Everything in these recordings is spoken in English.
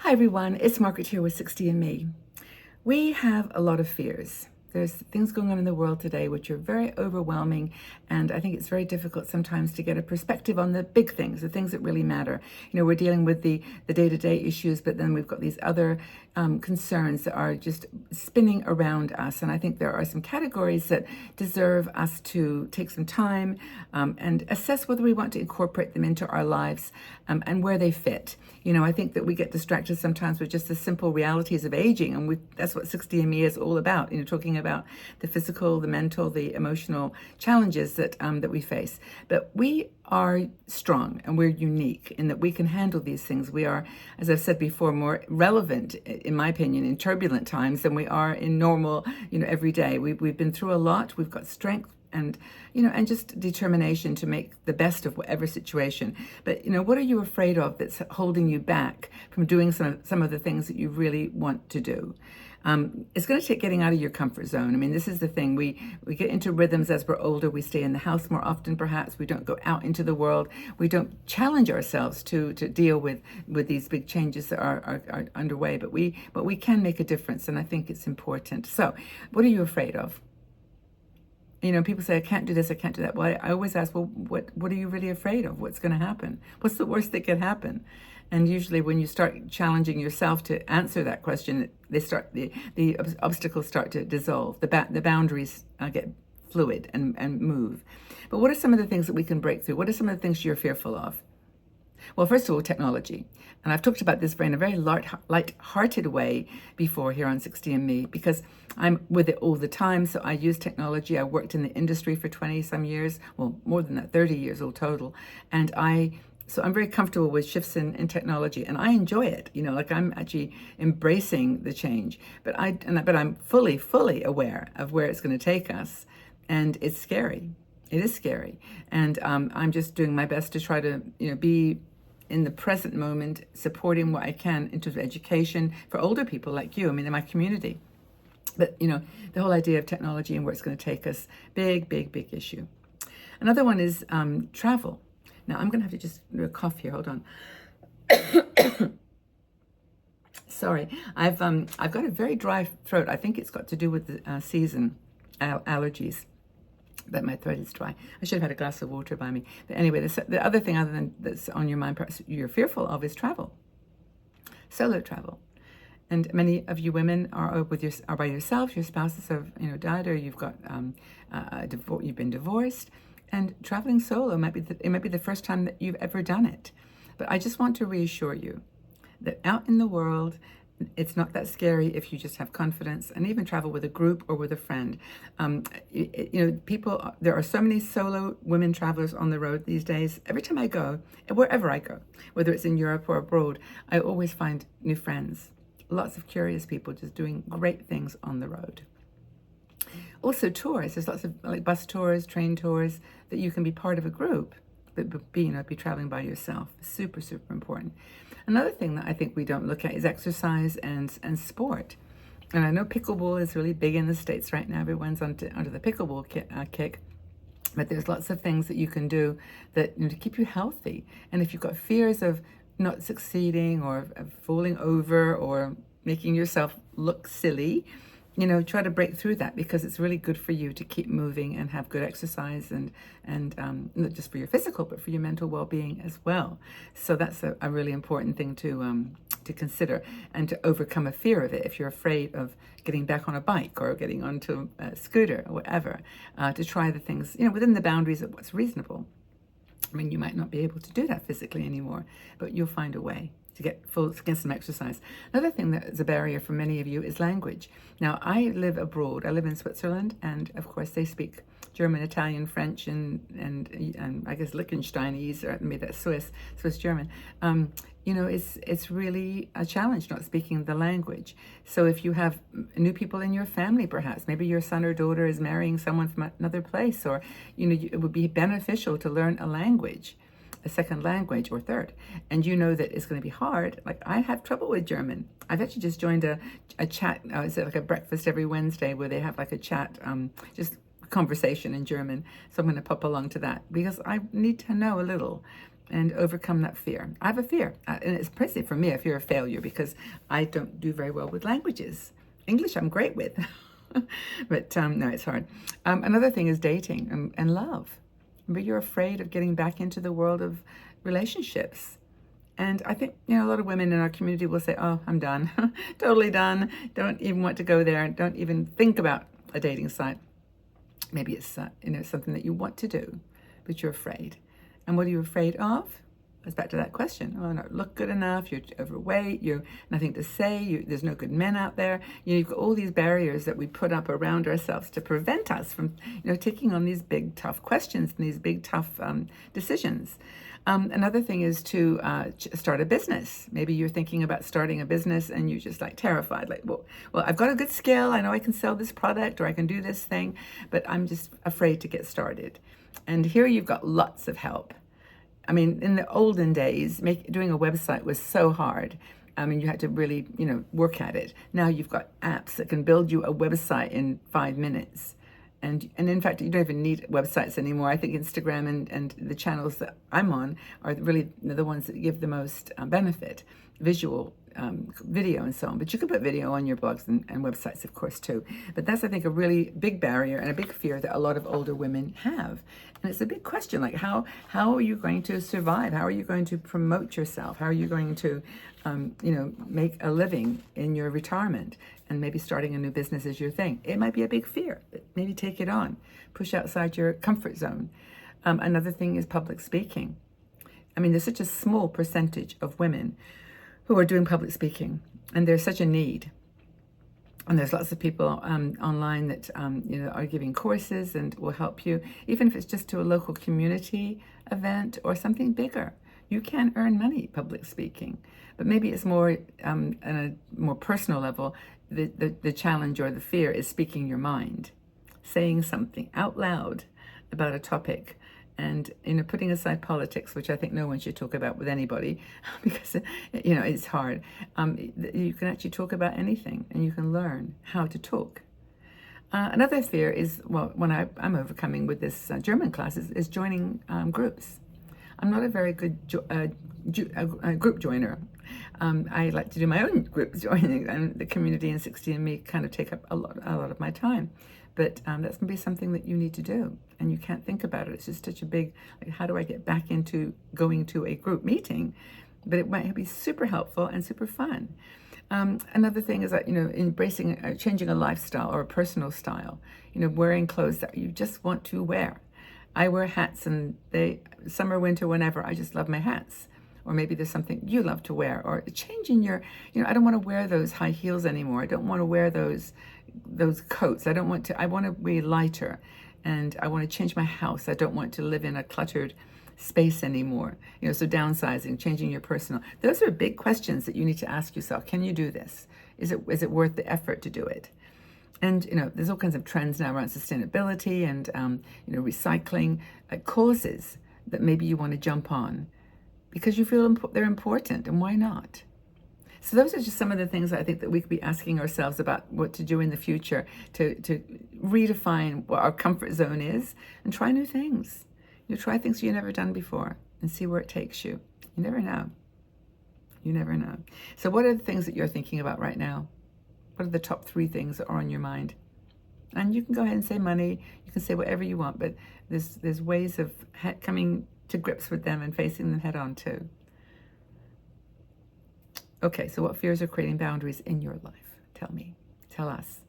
Hi everyone, it's Margaret here with 60 and Me. We have a lot of fears. There's things going on in the world today which are very overwhelming, and I think it's very difficult sometimes to get a perspective on the big things, the things that really matter. You know, we're dealing with the day-to-day issues, but then we've got these other concerns that are just spinning around us, and I think there are some categories that deserve us to take some time and assess whether we want to incorporate them into our lives and where they fit. You know, I think that we get distracted sometimes with just the simple realities of aging, and that's what 60 and Me is all about, you know, talking about the physical, the mental, the emotional challenges that we face. But we are strong and we're unique in that we can handle these things. We are, as I've said before, more relevant, in my opinion, in turbulent times than we are in normal, you know, every day. We've been through a lot. We've got strength and, you know, and just determination to make the best of whatever situation. But, you know, what are you afraid of that's holding you back from doing some of the things that you really want to do? It's going to take getting out of your comfort zone. I mean, this is the thing. We get into rhythms as we're older. We stay in the house more often, perhaps. We don't go out into the world. We don't challenge ourselves to deal with these big changes that are underway. But we can make a difference, and I think it's important. So, what are you afraid of? You know, people say, I can't do this, I can't do that. Well, I always ask, well, what are you really afraid of? What's going to happen? What's the worst that could happen? And usually when you start challenging yourself to answer that question, the obstacles start to dissolve. The boundaries get fluid and move. But what are some of the things that we can break through? What are some of the things you're fearful of? Well, first of all, technology. And I've talked about this in a very light-hearted way before here on 60 and Me, because I'm with it all the time. So I use technology. I worked in the industry for 20 some years, well, more than that, 30 years all total. And so I'm very comfortable with shifts in technology, and I enjoy it. You know, like I'm actually embracing the change, but I'm fully aware of where it's going to take us, and it's scary. It is scary, and I'm just doing my best to try to, you know, be in the present moment, supporting what I can in terms of education for older people like you. I mean, in my community. But you know, the whole idea of technology and where it's going to take us, big issue. Another one is travel. Now I'm going to have to just do a cough here. Hold on. Sorry, I've got a very dry throat. I think it's got to do with the season allergies. But my throat is dry. I should have had a glass of water by me. But anyway, the other thing other than that's on your mind, perhaps you're fearful of, is travel. Solo travel. And many of you women are by yourself. Your spouses have, you know, died, or you've got you've been divorced. And traveling solo might be the first time that you've ever done it. But I just want to reassure you that out in the world, it's not that scary if you just have confidence, and even travel with a group or with a friend. You know, there are so many solo women travelers on the road these days. Every time I go, wherever I go, whether it's in Europe or abroad, I always find new friends. Lots of curious people just doing great things on the road. Also tours. There's lots of like bus tours, train tours that you can be part of a group, but be traveling by yourself. Super important. Another thing that I think we don't look at is exercise and sport. And I know pickleball is really big in the States right now. Everyone's under the pickleball kick. But there's lots of things that you can do that, you know, to keep you healthy. And if you've got fears of not succeeding or of falling over or making yourself look silly, you know, try to break through that, because it's really good for you to keep moving and have good exercise and not just for your physical, but for your mental well-being as well. So that's a really important thing to consider, and to overcome a fear of it. If you're afraid of getting back on a bike or getting onto a scooter or whatever, to try the things, you know, within the boundaries of what's reasonable. I mean, you might not be able to do that physically anymore, but you'll find a way to get some exercise. Another thing that is a barrier for many of you is language. Now, I live abroad. I live in Switzerland, and of course they speak German, Italian, French, and I guess Liechtensteinese, or maybe that's Swiss German. You know, it's really a challenge not speaking the language. So if you have new people in your family, perhaps, maybe your son or daughter is marrying someone from another place, or, you know, it would be beneficial to learn a language, a second language or third, and you know that it's going to be hard. Like, I have trouble with German. I've actually just joined a chat, it's like a breakfast every Wednesday where they have like a chat, just conversation in German. So I'm going to pop along to that because I need to know a little. and overcome that fear. I have a fear, and it's precisely for me a fear of failure because I don't do very well with languages. English I'm great with, but no, it's hard. Another thing is dating and love. But you're afraid of getting back into the world of relationships. And I think, a lot of women in our community will say, oh, I'm done, totally done. Don't even want to go there. Don't even think about a dating site. Maybe it's, something that you want to do, but you're afraid. And what are you afraid of? It's back to that question. Oh, not look good enough. You're overweight. You're nothing to say. There's no good men out there. You've got all these barriers that we put up around ourselves to prevent us from, taking on these big, tough questions and these big, tough decisions. Another thing is to start a business. Maybe you're thinking about starting a business and you're just terrified. Well, I've got a good skill. I know I can sell this product or I can do this thing, but I'm just afraid to get started. And here you've got lots of help. I mean, in the olden days, doing a website was so hard. I mean, you had to really, work at it. Now you've got apps that can build you a website in 5 minutes. And in fact, you don't even need websites anymore. I think Instagram and the channels that I'm on are really the ones that give the most benefit, visual, video and so on. But you can put video on your blogs and websites, of course, too. But that's, I think, a really big barrier and a big fear that a lot of older women have. And it's a big question, how are you going to survive? How are you going to promote yourself? How are you going to, make a living in your retirement? And maybe starting a new business is your thing. It might be a big fear, but maybe take it on. Push outside your comfort zone. Another thing is public speaking. I mean, there's such a small percentage of women who are doing public speaking, and there's such a need. And there's lots of people online that are giving courses and will help you, even if it's just to a local community event or something bigger. You can earn money public speaking, but maybe it's more on a more personal level. The challenge or the fear is speaking your mind, saying something out loud about a topic. And, putting aside politics, which I think no one should talk about with anybody because, it's hard. You can actually talk about anything and you can learn how to talk. Another fear is, when I'm overcoming with this German class is joining groups. I'm not a very good group joiner. I like to do my own group joining, and the community and 60andMe kind of take up a lot of my time. But that's going to be something that you need to do, and you can't think about it. It's just such a big, how do I get back into going to a group meeting? But it might be super helpful and super fun. Another thing is that, embracing, changing a lifestyle or a personal style, wearing clothes that you just want to wear. I wear hats, and summer, winter, whenever, I just love my hats. Or maybe there's something you love to wear, or changing your, I don't want to wear those high heels anymore. I don't want to wear those coats. I want to be lighter, and I want to change my house. I don't want to live in a cluttered space anymore. So downsizing, changing your personal. Those are big questions that you need to ask yourself. Can you do this? Is it worth the effort to do it? And, there's all kinds of trends now around sustainability and, recycling, causes that maybe you want to jump on because you feel they're important, and why not? So those are just some of the things I think that we could be asking ourselves about what to do in the future to redefine what our comfort zone is and try new things. Try things you've never done before and see where it takes you. You never know. You never know. So what are the things that you're thinking about right now? What are the top 3 things that are on your mind? And you can go ahead and say money. You can say whatever you want, but there's ways of coming to grips with them and facing them head on too. Okay, so what fears are creating boundaries in your life? Tell me. Tell us.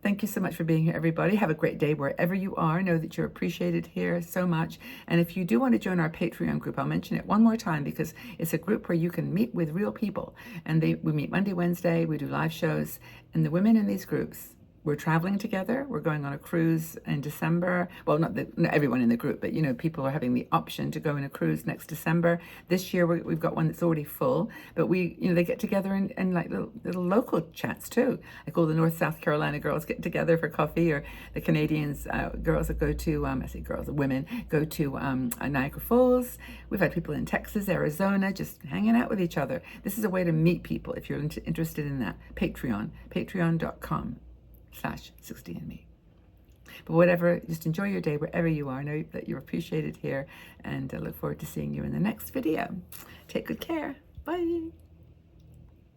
Thank you so much for being here, everybody. Have a great day wherever you are. Know that you're appreciated here so much. And if you do want to join our Patreon group, I'll mention it one more time because it's a group where you can meet with real people. And we meet Monday, Wednesday. We do live shows. And the women in these groups, we're traveling together. We're going on a cruise in December. Well, not everyone in the group, but, people are having the option to go on a cruise next December. This year, we've got one that's already full. But they get together and like little local chats, too. Like all the North South Carolina girls get together for coffee, or the Canadians, girls that go to, I say girls, women, go to Niagara Falls. We've had people in Texas, Arizona, just hanging out with each other. This is a way to meet people if you're interested in that. Patreon.com/60andme. But whatever, just enjoy your day wherever you are. Know that you're appreciated here, and I look forward to seeing you in the next video. Take good care. Bye.